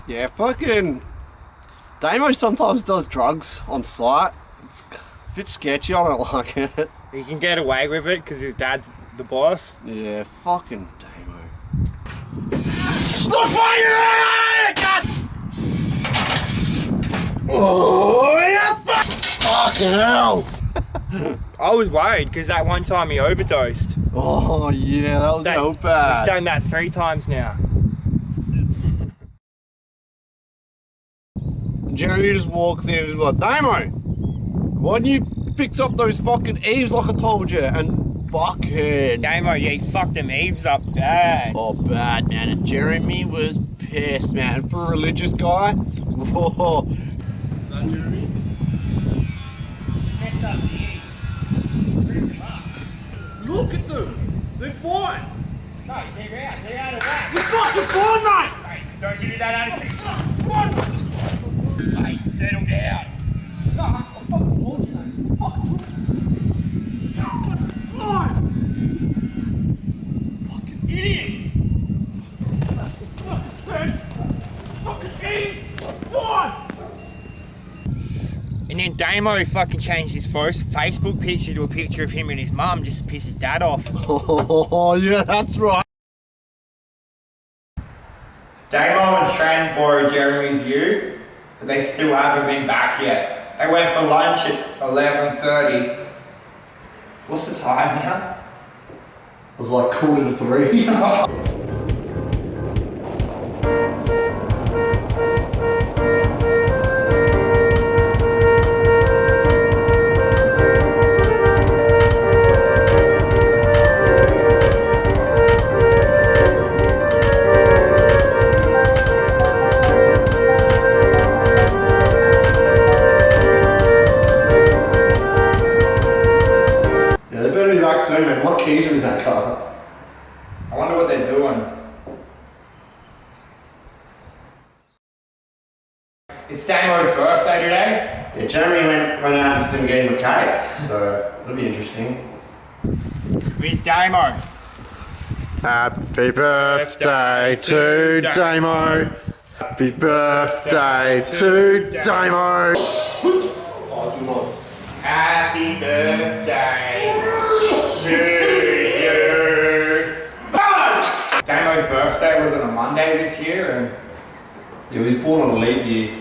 Yeah, fucking Damo sometimes does drugs on site. It's a bit sketchy, I don't like it. He can get away with it because his dad's the boss. Yeah, fucking Damo. Stop fighting! Oh, yeah, fucking hell! I was worried because that one time he overdosed. Oh, yeah, that was so bad. He's done that 3 times now. Jeremy just walks in and is like, Damo, why didn't you fix up those fucking eaves like I told you? And fucking... Damo, yeah, he fucked them eaves up bad. Oh, bad, man. And Jeremy was pissed, man. For a religious guy. Whoa. Is that Jeremy? Messed up the eaves. Look at them. They're fine. No, they're out. They're out of that. You're fucking fine, mate. Hey, don't do that attitude. Hey, settle down. No, I fucking told you, mate. Fucking fine. Fucking idiots. Fucking idiots. Fine. And then Damo fucking changed his Facebook picture to a picture of him and his mum just to piss his dad off. Oh, yeah, that's right. Damo and Tran borrowed Jeremy's ute, but they still haven't been back yet. They went for lunch at 11:30. What's the time now? It was like 2:45. Man, what keys are in that car? I wonder what they're doing. It's Damo's birthday today. Yeah, Jeremy went out and was going to get him a cake, so it'll be interesting. It's Damo. Happy birthday to Damo. Happy birthday to Damo. Oh, do not. Happy birthday to you. Damo's birthday was on a Monday this year, and Yeah, he was born on a leap year.